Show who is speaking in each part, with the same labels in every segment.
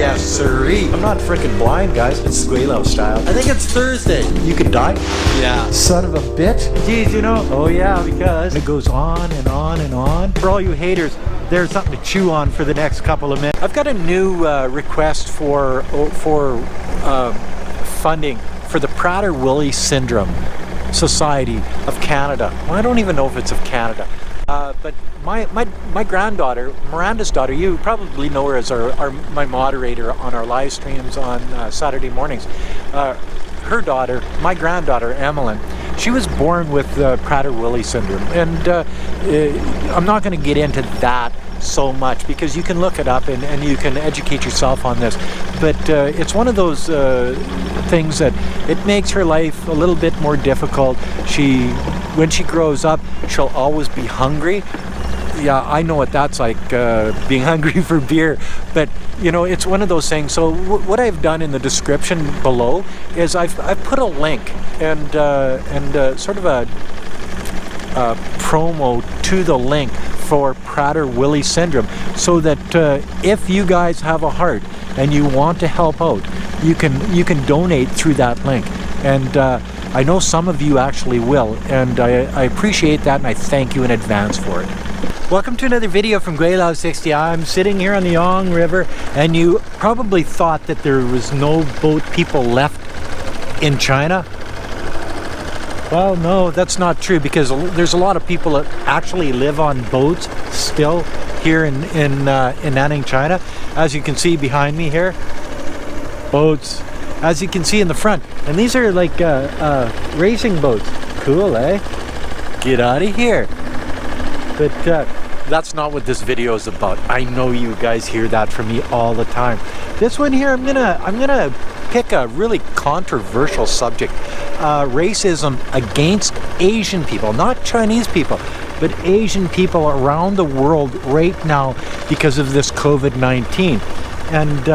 Speaker 1: Yes, sirree. I'm not freaking blind, guys. It's Gweilo style.
Speaker 2: I think it's Thursday.
Speaker 1: You could die.
Speaker 2: Yeah.
Speaker 1: Son of a bitch. Geez, you know. Oh yeah, because it goes on and on and on. For all you haters, there's something to chew on for the next couple of minutes. I've got a new request for funding for the Prader-Willi Syndrome Society of Canada. Well, I don't even know if it's of Canada. But my granddaughter, Miranda's daughter, you probably know her as my moderator on our live streams on Saturday mornings. Her daughter, my granddaughter, Emmeline, she was born with Prader-Willi syndrome. And I'm not going to get into that so much because you can look it up and you can educate yourself on this. But it's one of those things that it makes her life a little bit more difficult. When she grows up, she'll always be hungry. Yeah, I know what that's like, being hungry for beer, but you know, it's one of those things. So what I've done in the description below is I've put a link and sort of a promo to the link for Prader-Willi syndrome, so that if you guys have a heart and you want to help out, you can donate through that link. And I know some of you actually will, and I appreciate that, and I thank you in advance for it. Welcome to another video from Gweilo 60. I'm sitting here on the Yonge River, and you probably thought that there was no boat people left in China. Well, no, that's not true, because there's a lot of people that actually live on boats still here in Nanning, China. As you can see behind me here, boats. As you can see in the front, and these are like racing boats. Cool, eh? Get out of here. But that's not what this video is about. I know you guys hear that from me all the time. This one here, I'm gonna pick a really controversial subject. Racism against Asian people, not Chinese people, but Asian people around the world right now because of this COVID-19. And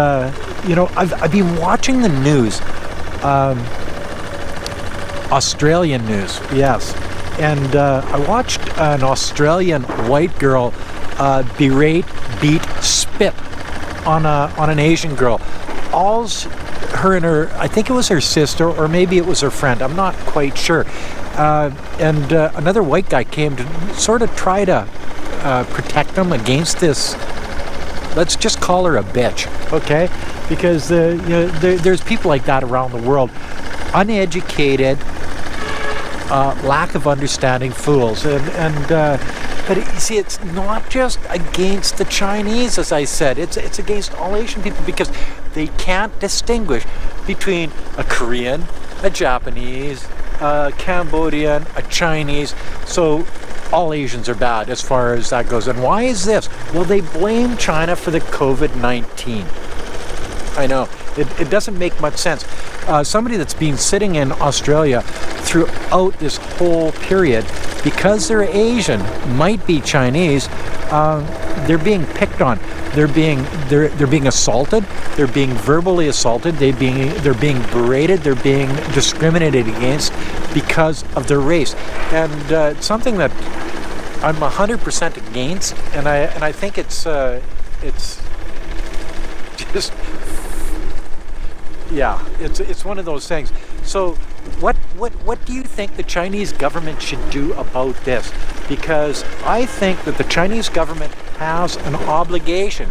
Speaker 1: you know, I've been watching the news, Australian news, yes. And I watched an Australian white girl beat, spit on an Asian girl. Her and her, I think it was her sister, or maybe it was her friend, I'm not quite sure. And another white guy came to sort of try to protect them against this. Let's just call her a bitch, okay? Because you know, there's people like that around the world, uneducated, lack of understanding fools, but you see, it's not just against the Chinese, as I said. It's against all Asian people, because they can't distinguish between a Korean, a Japanese, a Cambodian, a Chinese. So all Asians are bad as far as that goes. And why is this? Well, they blame China for the COVID-19. I know, it doesn't make much sense. Somebody that's been sitting in Australia throughout this whole period, because they're Asian, might be Chinese, they're being picked on. They're being assaulted. They're being verbally assaulted. They're being berated. They're being discriminated against because of their race. And it's something that I'm 100% against. And I think it's just, yeah, it's one of those things. So what do you think the Chinese government should do about this? Because I think that the Chinese government has an obligation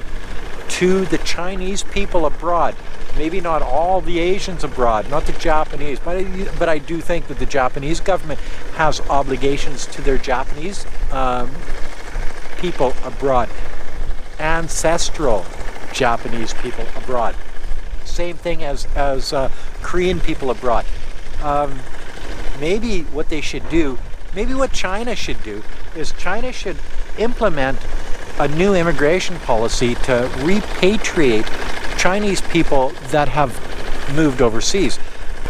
Speaker 1: to the Chinese people abroad. Maybe not all the Asians abroad, not the Japanese, but I do think that the Japanese government has obligations to their Japanese people abroad, ancestral Japanese people abroad. Same thing as Korean people abroad. Maybe what they should do, maybe what China should do, is China should implement a new immigration policy to repatriate Chinese people that have moved overseas.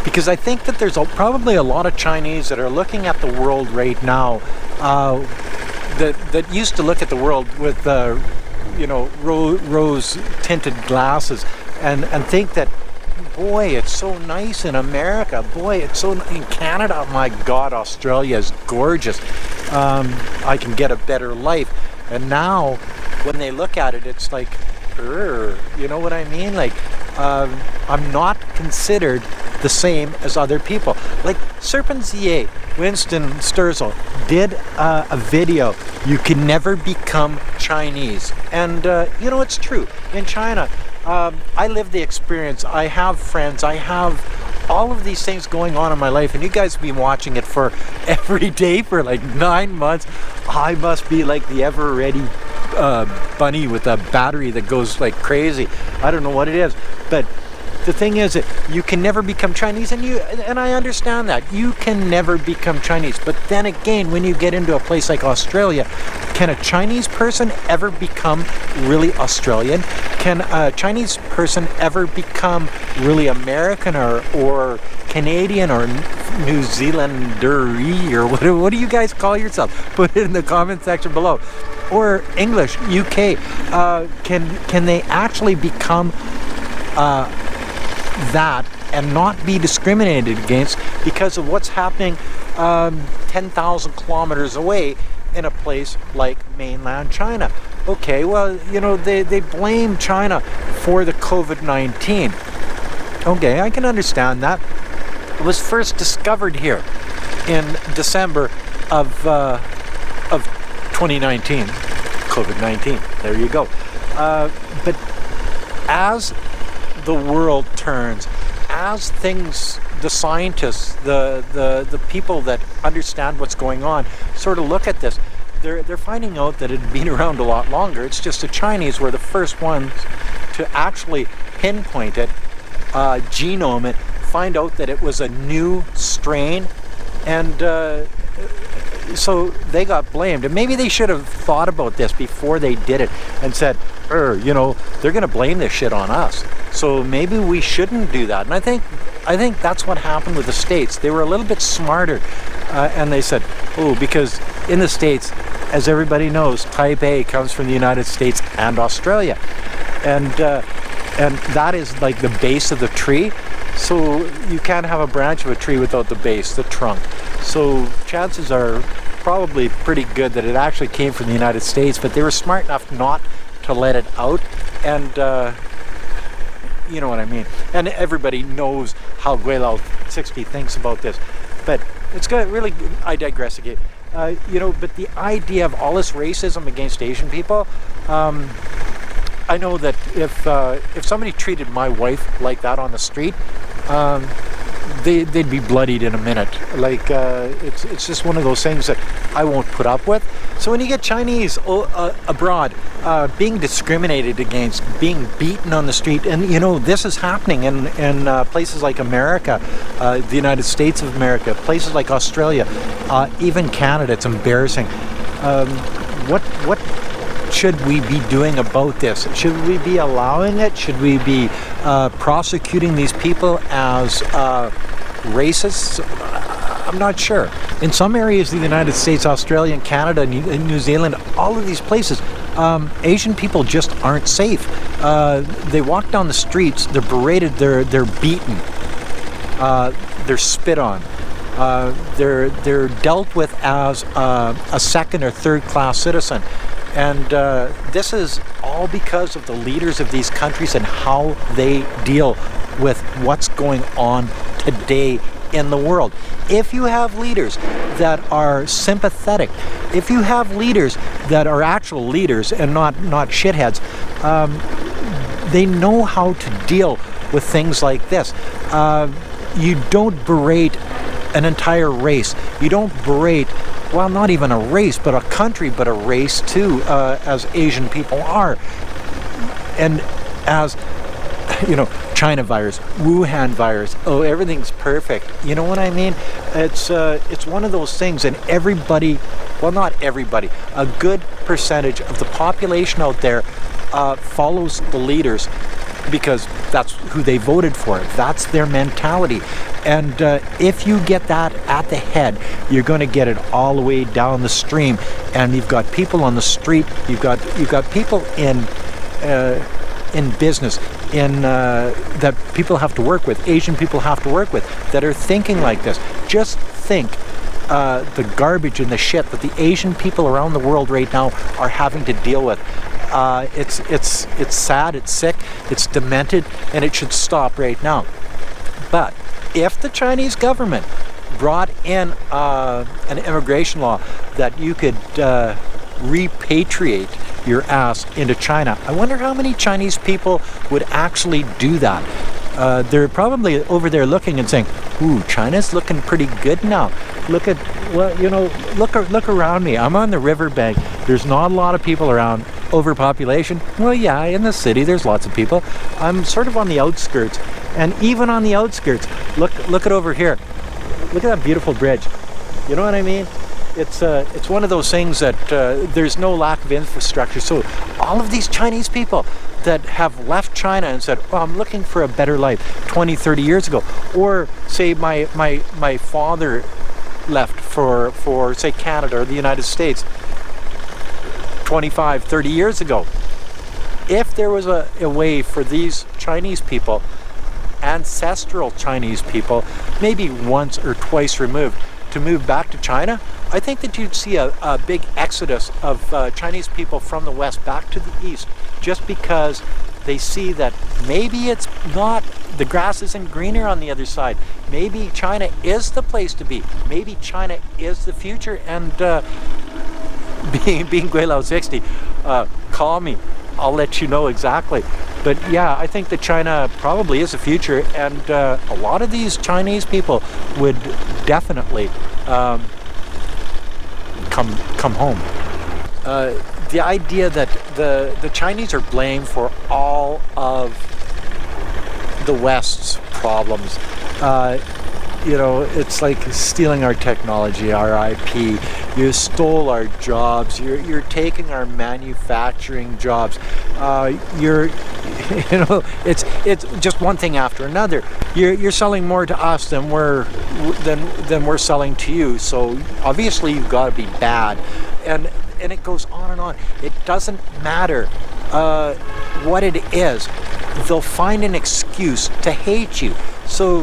Speaker 1: Because I think that there's probably a lot of Chinese that are looking at the world right now that used to look at the world with you know, rose-tinted glasses and think that, boy, it's so nice in America. Boy, it's so in Canada. My God, Australia is gorgeous. I can get a better life. And now, when they look at it, it's like, You know what I mean? Like, I'm not considered the same as other people. Like Serpentier, Winston Sturzel, did a video, "You can never become Chinese." And, it's true. In China, I live the experience. I have friends. I have all of these things going on in my life, and you guys have been watching it for every day for like 9 months. I must be like the ever-ready bunny with a battery that goes like crazy. I don't know what it is, but the thing is that you can never become Chinese, and I understand that. You can never become Chinese. But then again, when you get into a place like Australia, can a Chinese person ever become really Australian? Can a Chinese person ever become really American or Canadian or New Zealander-y, or what do you guys call yourself? Put it in the comment section below. Or English, UK. Can they actually become that and not be discriminated against because of what's happening 10,000 kilometers away in a place like mainland China? Okay, well, they blame China for the COVID-19. Okay, I can understand that. It was first discovered here in December of 2019. COVID-19. There you go. But as the world turns, as things, the scientists, the people that understand what's going on, sort of look at this, they're finding out that it had been around a lot longer. It's just the Chinese were the first ones to actually pinpoint it, genome it, find out that it was a new strain, and so they got blamed. And maybe they should have thought about this before they did it and said, they're going to blame this shit on us, so maybe we shouldn't do that. And I think that's what happened with the States. They were a little bit smarter, and they said, because in the States, as everybody knows, type A comes from the United States and Australia, and that is like the base of the tree. So you can't have a branch of a tree without the base, the trunk. So chances are probably pretty good that it actually came from the United States, but they were smart enough not to let it out. And you know what I mean. And everybody knows how Gweilo 60 thinks about this. But it's got really, I digress again. But the idea of all this racism against Asian people, I know that if somebody treated my wife like that on the street, they'd be bloodied in a minute. Like, it's just one of those things that I won't put up with. So when you get Chinese abroad being discriminated against, being beaten on the street, and this is happening in places like America, the United States of America, places like Australia, even Canada, it's embarrassing. What should we be doing about this? Should we be allowing it? Should we be prosecuting these people as racists? I'm not sure. In some areas of the United States, Australia, and Canada, and New Zealand, all of these places, Asian people just aren't safe. They walk down the streets, they're berated, they're beaten, they're spit on. They're dealt with as a second or third class citizen. And this is all because of the leaders of these countries and how they deal with what's going on today in the world. If you have leaders that are sympathetic, if you have leaders that are actual leaders and not shitheads, they know how to deal with things like this. You don't berate an entire race. You don't berate, well, not even a race, but a country, but a race too, as Asian people are. And as, China virus, Wuhan virus, everything's perfect. You know what I mean? It's one of those things, and everybody, well, not everybody, a good percentage of the population out there follows the leaders because that's who they voted for. That's their mentality. And if you get that at the head, you're going to get it all the way down the stream. And you've got people on the street. You've got people in business, that people have to work with, Asian people have to work with, that are thinking like this. Just think the garbage and the shit that the Asian people around the world right now are having to deal with. It's sad, it's sick, it's demented, and it should stop right now. But if the Chinese government brought in an immigration law that you could repatriate your ass into China, I wonder how many Chinese people would actually do that. They're probably over there looking and saying, "Ooh, China's looking pretty good now. Look at, well, you know, look around me. I'm on the riverbank. There's not a lot of people around. Overpopulation? Well, yeah, in the city there's lots of people. I'm sort of on the outskirts, and even on the outskirts, look at over here. Look at that beautiful bridge. You know what I mean? It's one of those things that there's no lack of infrastructure. So all of these Chinese people that have left China and said, "Oh, I'm looking for a better life," 20, 30 years ago, or say my father left for say Canada or the United States 25, 30 years ago. If there was a way for these Chinese people, ancestral Chinese people, maybe once or twice removed, to move back to China, I think that you'd see a big exodus of Chinese people from the West back to the East, just because they see that maybe it's not, the grass isn't greener on the other side. Maybe China is the place to be. Maybe China is the future. And being Gweilo 60, call me. I'll let you know exactly. But yeah, I think that China probably is the future, and a lot of these Chinese people would definitely come home. The idea that the Chinese are blamed for all of the West's problems. You know, it's like stealing our technology, our IP. You stole our jobs. You're taking our manufacturing jobs. You know, it's just one thing after another. You're selling more to us than we're selling to you. So obviously you've got to be bad, and it goes on and on. It doesn't matter what it is. They'll find an excuse to hate you. So,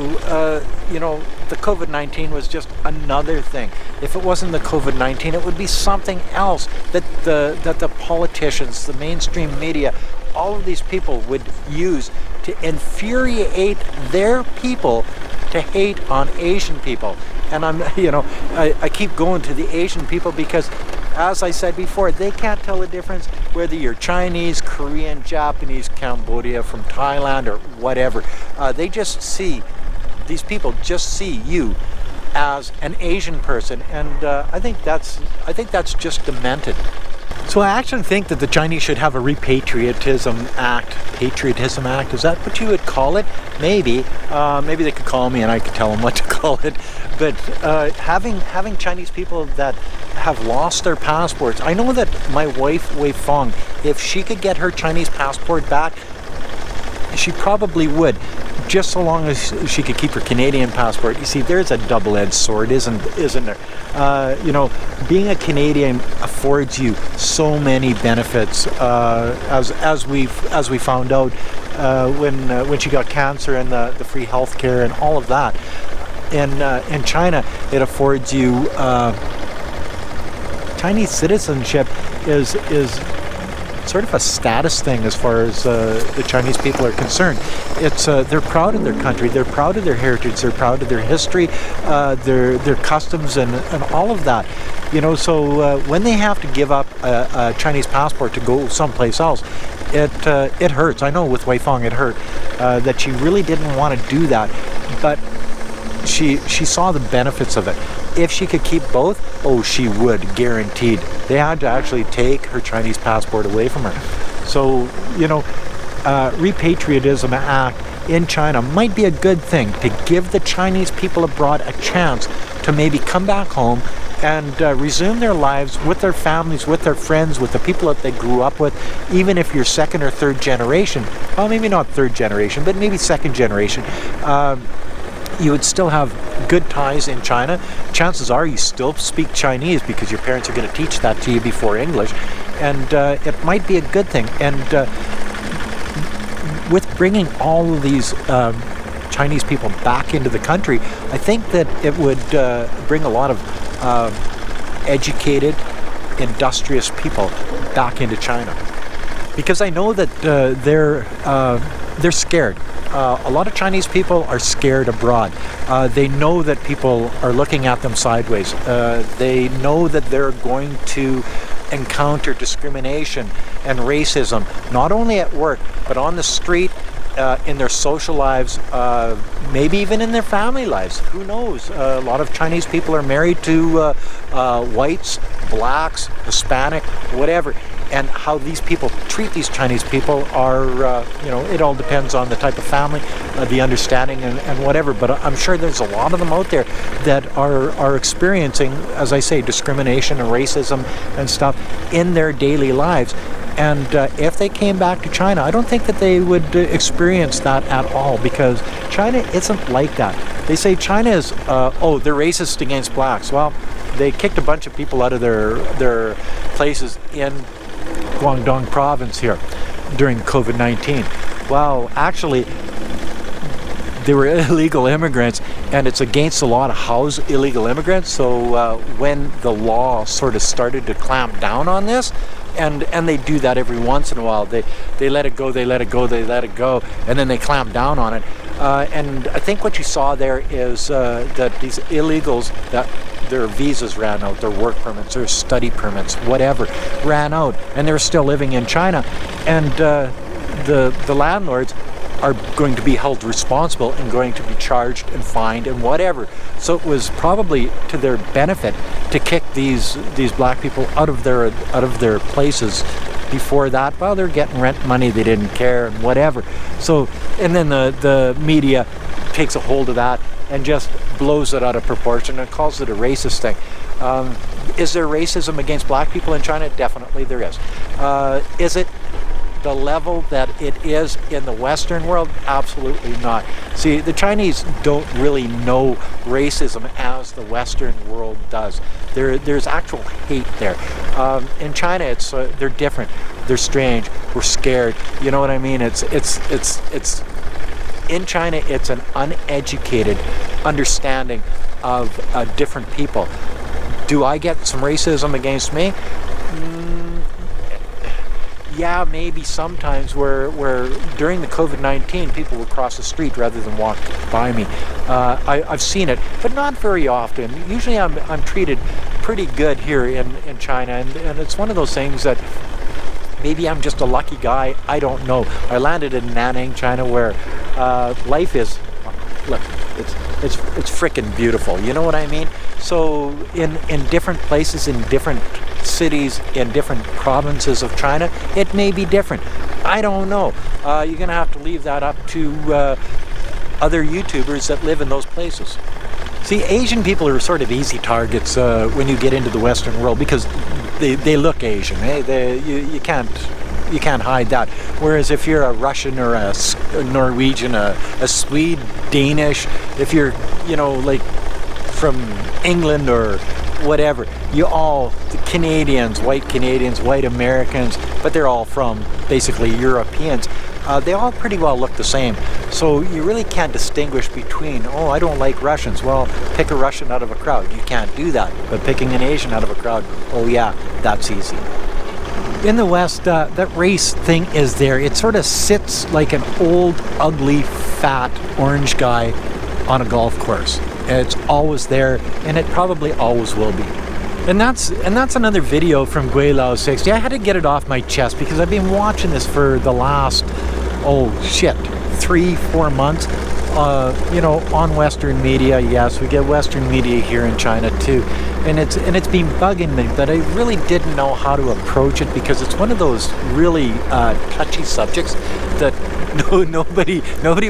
Speaker 1: you know, the COVID-19 was just another thing. If it wasn't the COVID-19, it would be something else that the politicians, the mainstream media, all of these people would use to infuriate their people to hate on Asian people. And I keep going to the Asian people because, as I said before, they can't tell the difference whether you're Chinese, Korean, Japanese, Cambodia, from Thailand, or whatever. They just see, these people just see you as an Asian person, and I think that's just demented. So I actually think that the Chinese should have a Patriotism Act, is that what you would call it? Maybe. Maybe they could call me and I could tell them what to call it. But having Chinese people that have lost their passports, I know that my wife, Wei Fong, if she could get her Chinese passport back, she probably would, just so long as she could keep her Canadian passport. You see, there's a double-edged sword, isn't there? You know, being a Canadian affords you so many benefits, as we found out when she got cancer, and the free health care and all of that. In China, it affords you Chinese citizenship is sort of a status thing as far as the Chinese people are concerned. It's they're proud of their country, they're proud of their heritage, they're proud of their history, their customs, and all of that. You know, so when they have to give up a Chinese passport to go someplace else, it hurts. I know with Wei Fong it hurt that she really didn't want to do that, but she saw the benefits of it. If she could keep both, oh, she would, guaranteed. They had to actually take her Chinese passport away from her. So, you know, Repatriatism Act in China might be a good thing to give the Chinese people abroad a chance to maybe come back home and resume their lives with their families, with their friends, with the people that they grew up with, even if you're second or third generation. Well, maybe not third generation, but maybe second generation. You would still have good ties in China. Chances are you still speak Chinese because your parents are going to teach that to you before English, and it might be a good thing. And with bringing all of these Chinese people back into the country, I think that it would bring a lot of educated, industrious people back into China. because I know that they're scared. A lot of Chinese people are scared abroad. They know that people are looking at them sideways. They know that they're going to encounter discrimination and racism, not only at work, but on the street, in their social lives, maybe even in their family lives. Who knows? A lot of Chinese people are married to whites, blacks, Hispanic, whatever. And how these people treat these Chinese people are, it all depends on the type of family, the understanding and whatever. But I'm sure there's a lot of them out there that are experiencing, as I say, discrimination and racism and stuff in their daily lives. And if they came back to China, I don't think that they would experience that at all, because China isn't like that. They say China is, they're racist against blacks. Well, they kicked a bunch of people out of their places in Guangdong province here during COVID-19. Well, actually, they were illegal immigrants, and it's against the law to house illegal immigrants. So when the law sort of started to clamp down on this, and they do that every once in a while, they let it go, they let it go, they let it go, and then they clamp down on it. And I think what you saw there is that these illegals, that their visas ran out, their work permits, their study permits, whatever, ran out, and they're still living in China. And the landlords are going to be held responsible and going to be charged and fined and whatever. So it was probably to their benefit to kick these black people out of their places. Before that, well, they're getting rent money, they didn't care and whatever. So, and then the media takes a hold of that and just blows it out of proportion and calls it a racist thing. Is there racism against black people in China? Definitely there is. Is it the level that it is in the Western world? Absolutely not. See, the Chinese don't really know racism as the Western world does. There's actual hate there. In China, it's they're different. They're strange. We're scared. You know what I mean? It's in China, it's an uneducated understanding of different people. Do I get some racism against me? Yeah, maybe sometimes where during the COVID-19 people would cross the street rather than walk by me. I've seen it, but not very often. Usually I'm treated pretty good here in China, and it's one of those things that maybe I'm just a lucky guy. I don't know. I landed in Nanning, China, where life is, look, it's frickin' beautiful. You know what I mean? So in different places, in different cities, in different provinces of China, it may be different. I don't know. You're gonna have to leave that up to other YouTubers that live in those places. See, Asian people are sort of easy targets when you get into the Western world, because they look Asian. You can't hide that. Whereas if you're a Russian or a Norwegian, a Swede, Danish, if you're, like from England or whatever, the Canadians, white Americans, but they're all from basically Europeans. They all pretty well look the same. So you really can't distinguish between, I don't like Russians. Well, pick a Russian out of a crowd. You can't do that. But picking an Asian out of a crowd, yeah, that's easy. In the West, that race thing is there. It sort of sits like an old, ugly, fat orange guy on a golf course. It's always there, and it probably always will be. And that's another video from Gweilo 60. I had to get it off my chest because I've been watching this for the last 3-4 months. On Western media. Yes, we get Western media here in China too, and it's been bugging me that I really didn't know how to approach it, because it's one of those really touchy subjects that nobody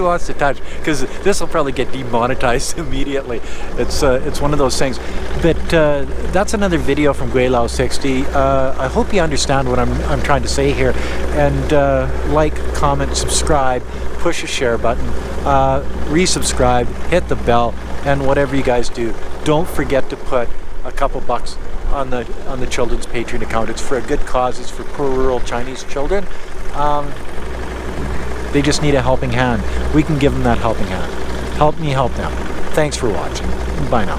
Speaker 1: wants to touch, because this will probably get demonetized immediately. It's one of those things. But that's another video from Gweilo 60. I hope you understand what I'm trying to say here, and like, comment, subscribe, push a share button, resubscribe, hit the bell, and whatever you guys do, don't forget to put a couple bucks on the children's Patreon account. It's for a good cause. It's for poor rural Chinese children. They just need a helping hand. We can give them that helping hand. Help me help them. Thanks for watching. Bye now.